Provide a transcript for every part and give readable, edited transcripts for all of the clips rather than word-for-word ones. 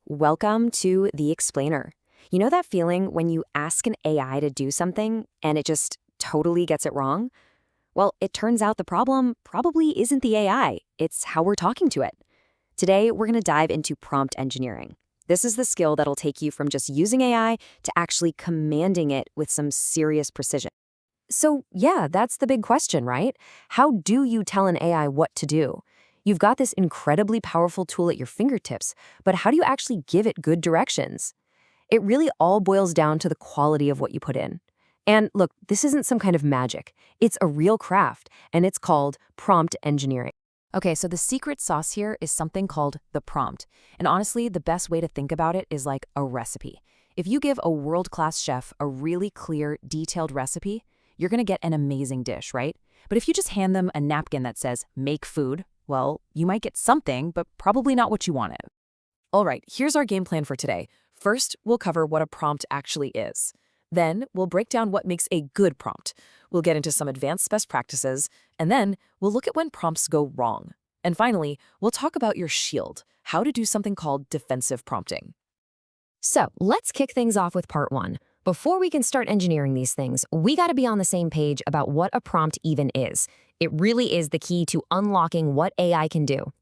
Welcome to The Explainer. You know that feeling when you ask an AI to do something and it just totally gets it wrong? Well, it turns out the problem probably isn't the AI, it's how we're talking to it. Today, we're going to dive into prompt engineering. This is the skill that'll take you from just using AI to actually commanding it with some serious precision. So, yeah, that's the big question, right? How do you tell an AI what to do? You've got this incredibly powerful tool at your fingertips, but how do you actually give it good directions? It really all boils down to the quality of what you put in. And look, this isn't some kind of magic. It's a real craft, and it's called prompt engineering. Okay, so the secret sauce here is something called the prompt. And honestly, the best way to think about it is like a recipe. If you give a world-class chef a really clear, detailed recipe, you're going to get an amazing dish, right? But if you just hand them a napkin that says, make food, well, you might get something, but probably not what you wanted. All right, here's our game plan for today. First, we'll cover what a prompt actually is. Then, we'll break down what makes a good prompt. We'll get into some advanced best practices, and then we'll look at when prompts go wrong. And finally, we'll talk about your shield, how to do something called defensive prompting. So, let's kick things off with part one. Before we can start engineering these things, we got to be on the same page about what a prompt even is. It really is the key to unlocking what AI can do.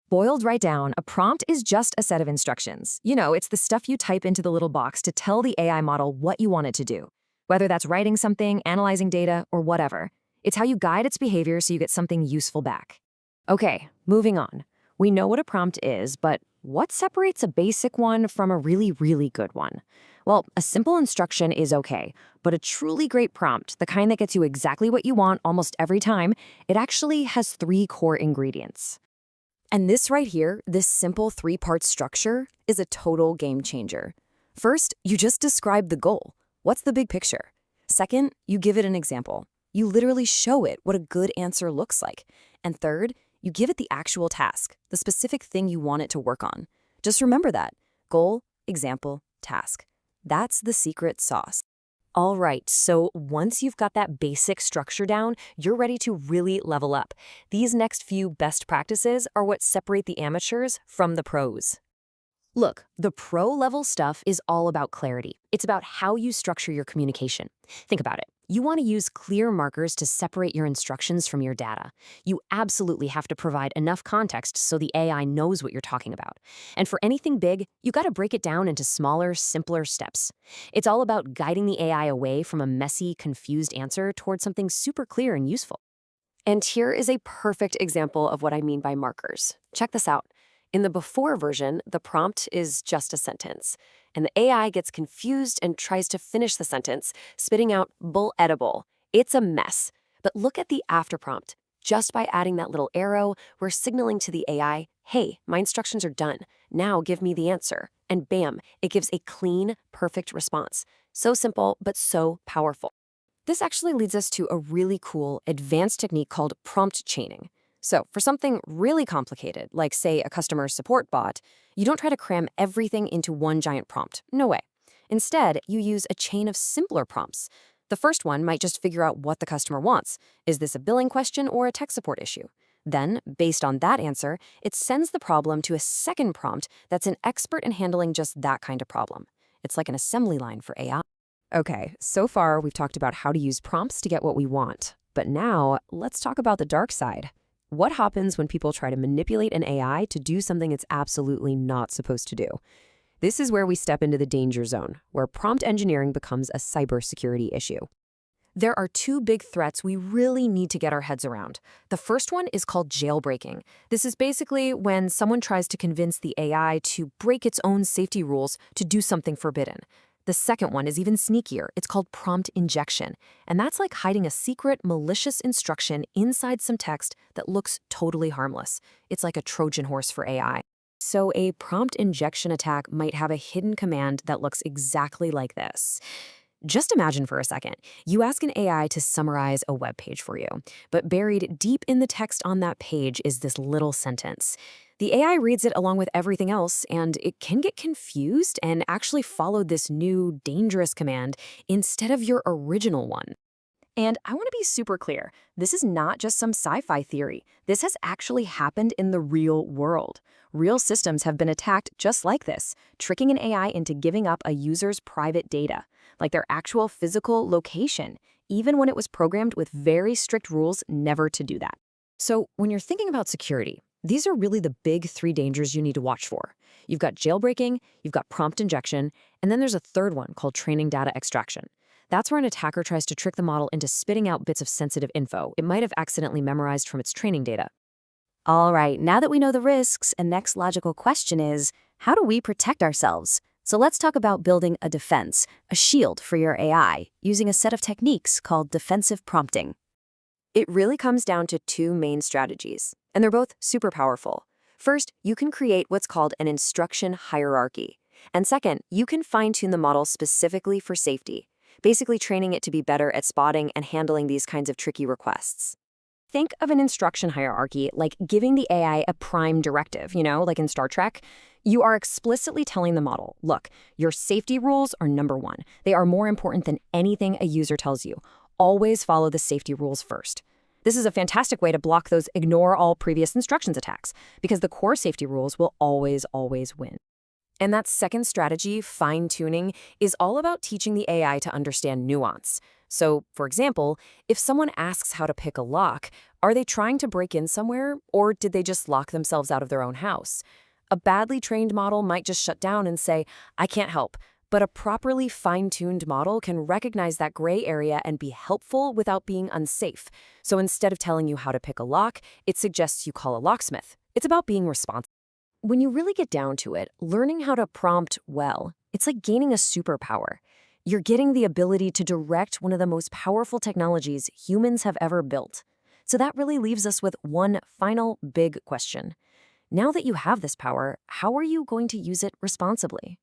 Boiled right down, a prompt is just a set of instructions. You know, it's the stuff you type into the little box to tell the AI model what you want it to do. Whether that's writing something, analyzing data, or whatever. It's how you guide its behavior so you get something useful back. Okay, moving on. We know what a prompt is, but what separates a basic one from a really, really good one? Well, a simple instruction is okay, but a truly great prompt, the kind that gets you exactly what you want almost every time, it actually has three core ingredients. And this right here, this simple three-part structure, is a total game changer. First, you just describe the goal. What's the big picture? Second, you give it an example. You literally show it what a good answer looks like. And third, you give it the actual task, the specific thing you want it to work on. Just remember that. Goal, example, task. That's the secret sauce. All right, so once you've got that basic structure down, you're ready to really level up. These next few best practices are what separate the amateurs from the pros. Look, the pro-level stuff is all about clarity. It's about how you structure your communication. Think about it. You want to use clear markers to separate your instructions from your data. You absolutely have to provide enough context so the AI knows what you're talking about. And for anything big, you got to break it down into smaller, simpler steps. It's all about guiding the AI away from a messy, confused answer towards something super clear and useful. And here is a perfect example of what I mean by markers. Check this out. In the before version, the prompt is just a sentence, and the AI gets confused and tries to finish the sentence, spitting out bull edible. It's a mess. But look at the after prompt. Just by adding that little arrow, we're signaling to the AI, hey, my instructions are done. Now give me the answer. And bam, it gives a clean, perfect response. So simple, but so powerful. This actually leads us to a really cool, advanced technique called prompt chaining. So for something really complicated, like say a customer support bot, you don't try to cram everything into one giant prompt. No way. Instead, you use a chain of simpler prompts. The first one might just figure out what the customer wants. Is this a billing question or a tech support issue? Then, based on that answer, it sends the problem to a second prompt that's an expert in handling just that kind of problem. It's like an assembly line for AI. Okay, so far we've talked about how to use prompts to get what we want. But now, let's talk about the dark side. What happens when people try to manipulate an AI to do something it's absolutely not supposed to do? This is where we step into the danger zone, where prompt engineering becomes a cybersecurity issue. There are two big threats we really need to get our heads around. The first one is called jailbreaking. This is basically when someone tries to convince the AI to break its own safety rules to do something forbidden. The second one is even sneakier. It's called prompt injection. And that's like hiding a secret, malicious instruction inside some text that looks totally harmless. It's like a Trojan horse for AI. So a prompt injection attack might have a hidden command that looks exactly like this. Just imagine for a second, you ask an AI to summarize a web page for you, but buried deep in the text on that page is this little sentence. The AI reads it along with everything else, and it can get confused and actually follow this new, dangerous command instead of your original one. And I want to be super clear. This is not just some sci-fi theory. This has actually happened in the real world. Real systems have been attacked just like this, tricking an AI into giving up a user's private data, like their actual physical location, even when it was programmed with very strict rules never to do that. So when you're thinking about security, these are really the big three dangers you need to watch for. You've got jailbreaking, you've got prompt injection, and then there's a third one called training data extraction. That's where an attacker tries to trick the model into spitting out bits of sensitive info it might have accidentally memorized from its training data. All right, now that we know the risks, a next logical question is, how do we protect ourselves? So let's talk about building a defense, a shield for your AI, using a set of techniques called defensive prompting. It really comes down to two main strategies, and they're both super powerful. First, you can create what's called an instruction hierarchy. And second, you can fine-tune the model specifically for safety, basically training it to be better at spotting and handling these kinds of tricky requests. Think of an instruction hierarchy like giving the AI a prime directive, like in Star Trek. You are explicitly telling the model, look, your safety rules are number one. They are more important than anything a user tells you. Always follow the safety rules first. This is a fantastic way to block those ignore all previous instructions attacks, because the core safety rules will always win. And that second strategy, fine-tuning, is all about teaching the AI to understand nuance. So, for example, if someone asks how to pick a lock, are they trying to break in somewhere, or did they just lock themselves out of their own house? A badly trained model might just shut down and say, I can't help. But a properly fine-tuned model can recognize that gray area and be helpful without being unsafe. So instead of telling you how to pick a lock, it suggests you call a locksmith. It's about being responsible. When you really get down to it, learning how to prompt well, it's like gaining a superpower. You're getting the ability to direct one of the most powerful technologies humans have ever built. So that really leaves us with one final big question. Now that you have this power, how are you going to use it responsibly?